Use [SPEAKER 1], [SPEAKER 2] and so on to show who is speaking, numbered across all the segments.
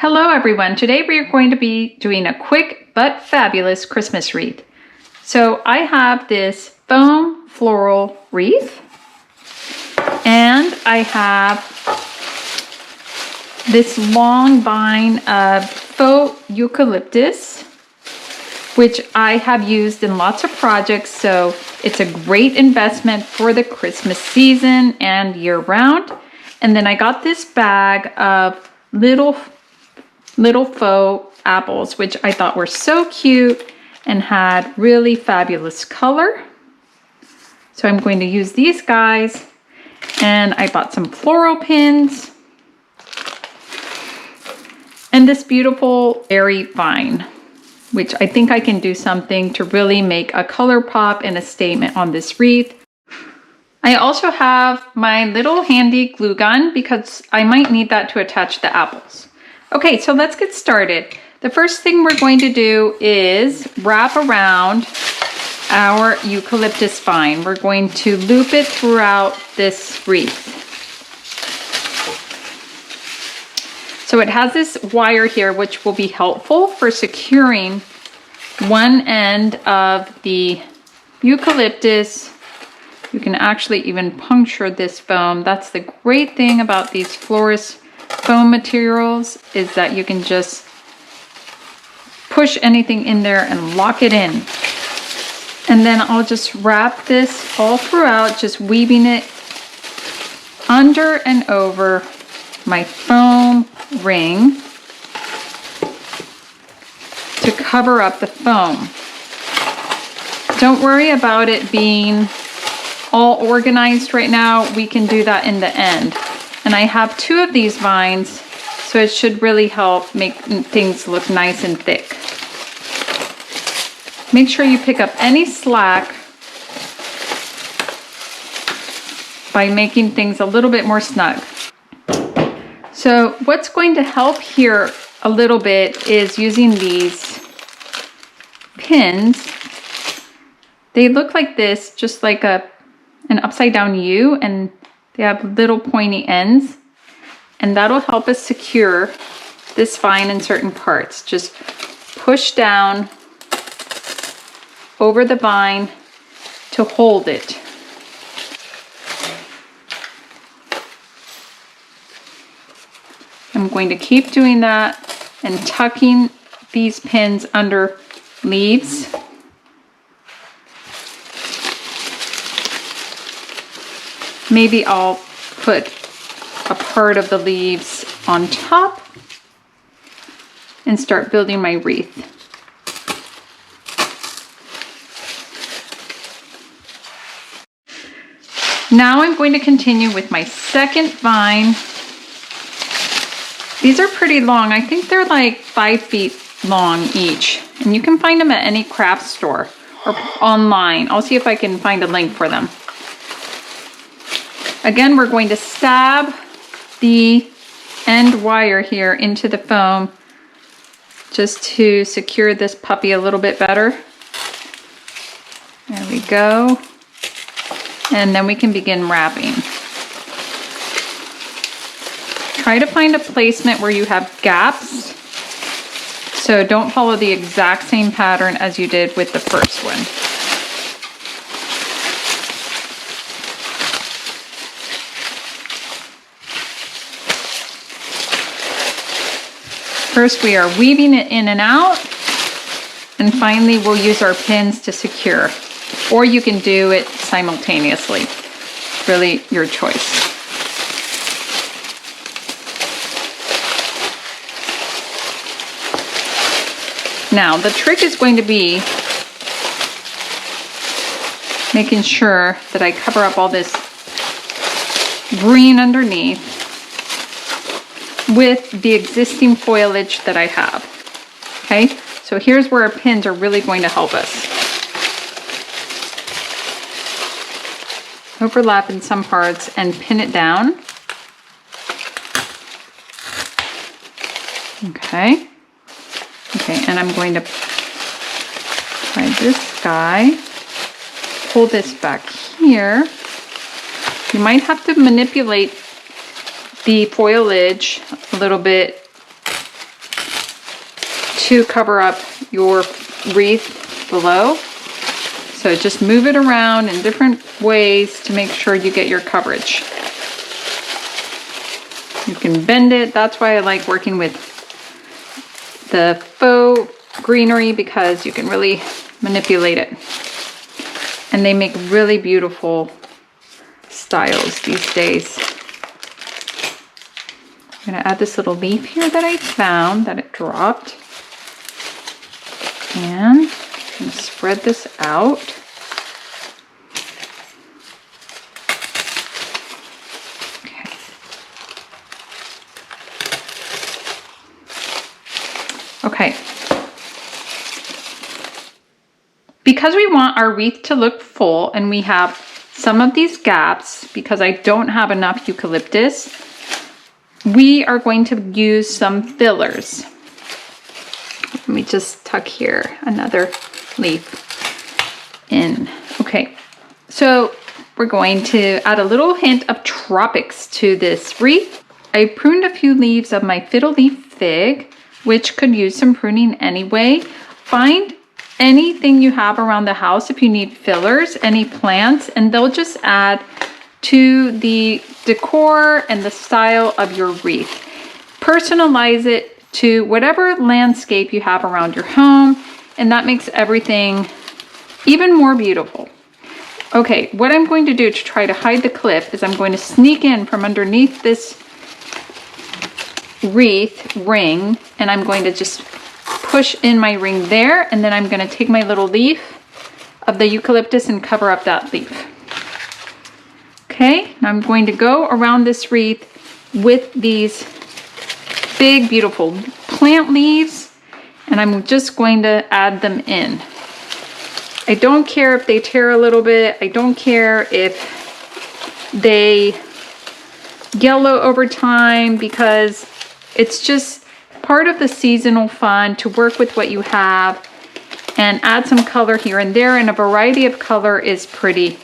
[SPEAKER 1] Hello everyone, today we are going to be doing a quick but fabulous Christmas wreath. So I have this foam floral wreath and I have this long vine of faux eucalyptus, which I have used in lots of projects, so it's a great investment for the Christmas season and year round. And then I got this bag of little faux apples, which I thought were so cute and had really fabulous color. So I'm going to use these guys, and I bought some floral pins and this beautiful berry vine, which I think I can do something to really make a color pop and a statement on this wreath. I also have my little handy glue gun because I might need that to attach the apples. Okay, so let's get started. The first thing we're going to do is wrap around our eucalyptus vine. We're going to loop it throughout this wreath. So it has this wire here, which will be helpful for securing one end of the eucalyptus. You can actually even puncture this foam. That's the great thing about these florist foam materials, is that you can just push anything in there and lock it in. And then I'll just wrap this all throughout, just weaving it under and over my foam ring to cover up the foam. Don't worry about it being all organized right now. We can do that in the end. And I have two of these vines, so it should really help make things look nice and thick. Make sure you pick up any slack by making things a little bit more snug. So what's going to help here a little bit is using these pins. They look like this, just like an upside down U, and they have little pointy ends, and that'll help us secure this vine in certain parts. Just push down over the vine to hold it. I'm going to keep doing that and tucking these pins under leaves. Maybe I'll put a part of the leaves on top and start building my wreath. Now I'm going to continue with my second vine. These are pretty long. I think they're like 5 feet long each, and you can find them at any craft store or online. I'll see if I can find a link for them. Again, we're going to stab the end wire here into the foam just to secure this puppy a little bit better. There we go. And then we can begin wrapping. Try to find a placement where you have gaps. So don't follow the exact same pattern as you did with the first one. First, we are weaving it in and out, and finally we'll use our pins to secure, or you can do it simultaneously. It's really your choice. Now, the trick is going to be making sure that I cover up all this green underneath with the existing foliage that I have. Okay, so here's where our pins are really going to help us. Overlap in some parts and pin it down. Okay. Okay, and I'm going to try this guy. Pull this back here. You might have to manipulate the foliage a little bit to cover up your wreath below. So just move it around in different ways to make sure you get your coverage. You can bend it. That's why I like working with the faux greenery, because you can really manipulate it. And they make really beautiful styles these days. I'm gonna add this little leaf here that I found, that it dropped. And I'm gonna spread this out. Okay. Because we want our wreath to look full and we have some of these gaps, because I don't have enough eucalyptus, we are going to use some fillers. Let me just tuck here another leaf in. Okay, so we're going to add a little hint of tropics to this wreath. I pruned a few leaves of my Fiddle Leaf Fig, which could use some pruning anyway. Find anything you have around the house if you need fillers, any plants, and they'll just add to the decor and the style of your wreath. Personalize it to whatever landscape you have around your home, and that makes everything even more beautiful. Okay, what I'm going to do to try to hide the clip is I'm going to sneak in from underneath this wreath ring, and I'm going to just push in my ring there, and then I'm going to take my little leaf of the eucalyptus and cover up that leaf. Okay, now I'm going to go around this wreath with these big beautiful plant leaves, and I'm just going to add them in. I don't care if they tear a little bit. I don't care if they yellow over time, because it's just part of the seasonal fun to work with what you have and add some color here and there, and a variety of color is pretty,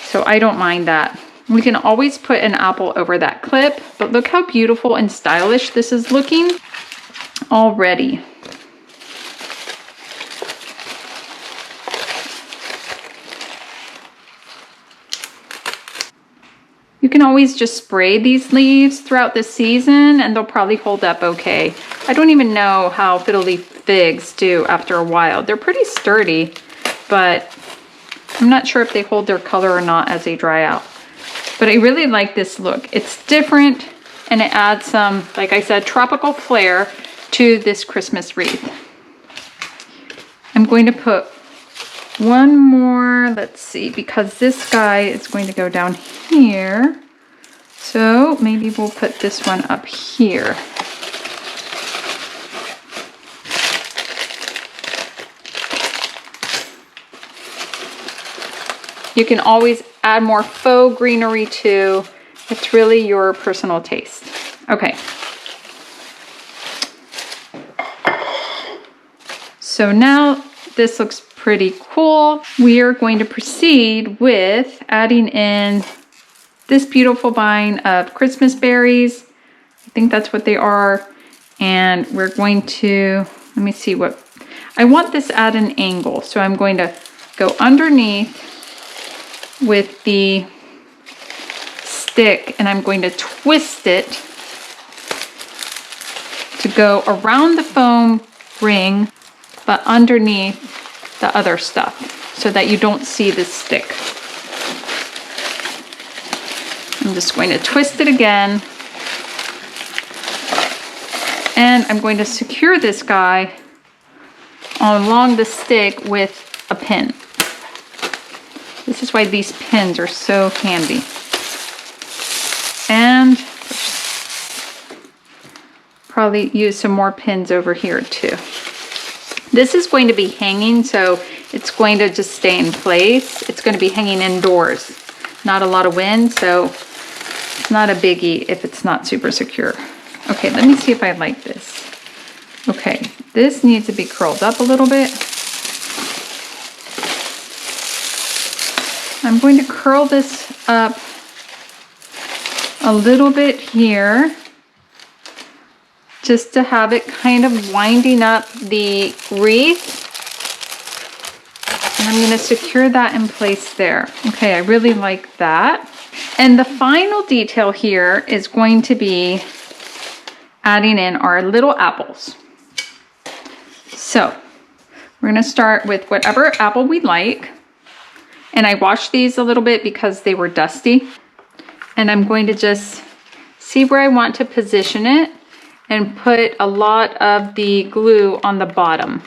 [SPEAKER 1] so I don't mind that. We can always put an apple over that clip, but look how beautiful and stylish this is looking already. You can always just spray these leaves throughout the season and they'll probably hold up okay. I don't even know how Fiddle Leaf Figs do after a while. They're pretty sturdy, but I'm not sure if they hold their color or not as they dry out. But I really like this look. It's different and it adds some, like I said, tropical flair to this Christmas wreath. I'm going to put one more, let's see, because this guy is going to go down here. So maybe we'll put this one up here. You can always add more faux greenery too. It's really your personal taste. Okay. So now this looks pretty cool. We are going to proceed with adding in this beautiful vine of Christmas berries. I think that's what they are. And we're going to, let me see what, I want this at an angle. So I'm going to go underneath with the stick and I'm going to twist it to go around the foam ring, but underneath the other stuff so that you don't see the stick. I'm just going to twist it again. And I'm going to secure this guy along the stick with a pin. This is why these pins are so handy. And probably use some more pins over here too. This is going to be hanging, so it's going to just stay in place. It's going to be hanging indoors. Not a lot of wind, so it's not a biggie if it's not super secure. Okay, let me see if I like this. Okay, this needs to be curled up a little bit. I'm going to curl this up a little bit here, just to have it kind of winding up the wreath. And I'm going to secure that in place there. Okay, I really like that. And the final detail here is going to be adding in our little apples. So we're going to start with whatever apple we like. And I washed these a little bit because they were dusty. And I'm going to just see where I want to position it and put a lot of the glue on the bottom.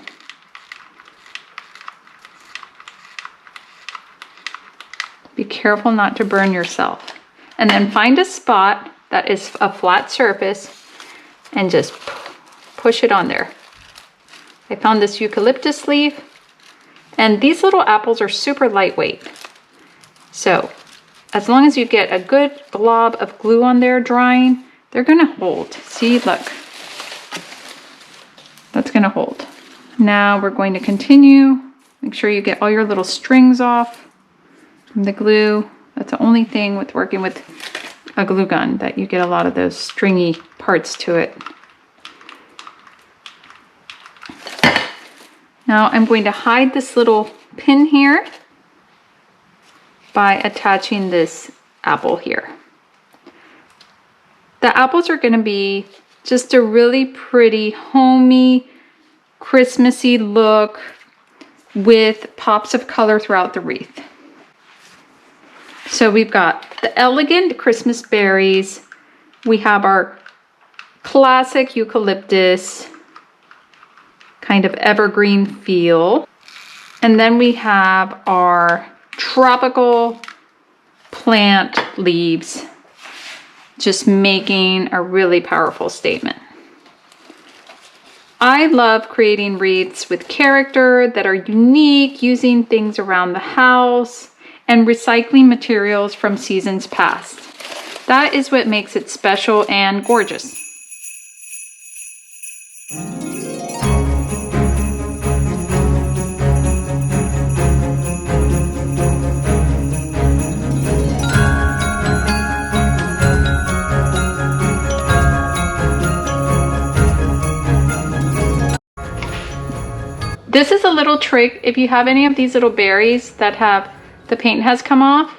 [SPEAKER 1] Be careful not to burn yourself. And then find a spot that is a flat surface and just push it on there. I found this eucalyptus leaf, and these little apples are super lightweight. So as long as you get a good glob of glue on there drying, they're gonna hold. See, look, that's gonna hold. Now we're going to continue. Make sure you get all your little strings off from the glue. That's the only thing with working with a glue gun, that you get a lot of those stringy parts to it. Now I'm going to hide this little pin here by attaching this apple here. The apples are going to be just a really pretty, homey, Christmassy look with pops of color throughout the wreath. So we've got the elegant Christmas berries. We have our classic eucalyptus, kind of evergreen feel. And then we have our tropical plant leaves, just making a really powerful statement. I love creating wreaths with character that are unique, using things around the house and recycling materials from seasons past. That is what makes it special and gorgeous. This is a little trick. If you have any of these little berries that have the paint has come off,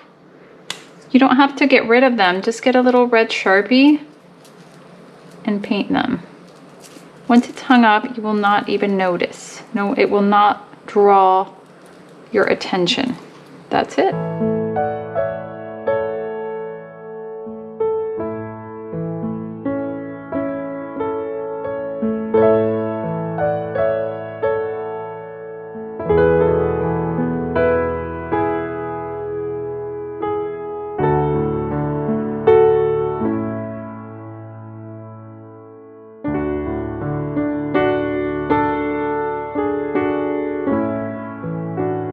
[SPEAKER 1] you don't have to get rid of them. Just get a little red Sharpie and paint them. Once it's hung up, you will not even notice. No, it will not draw your attention. That's it.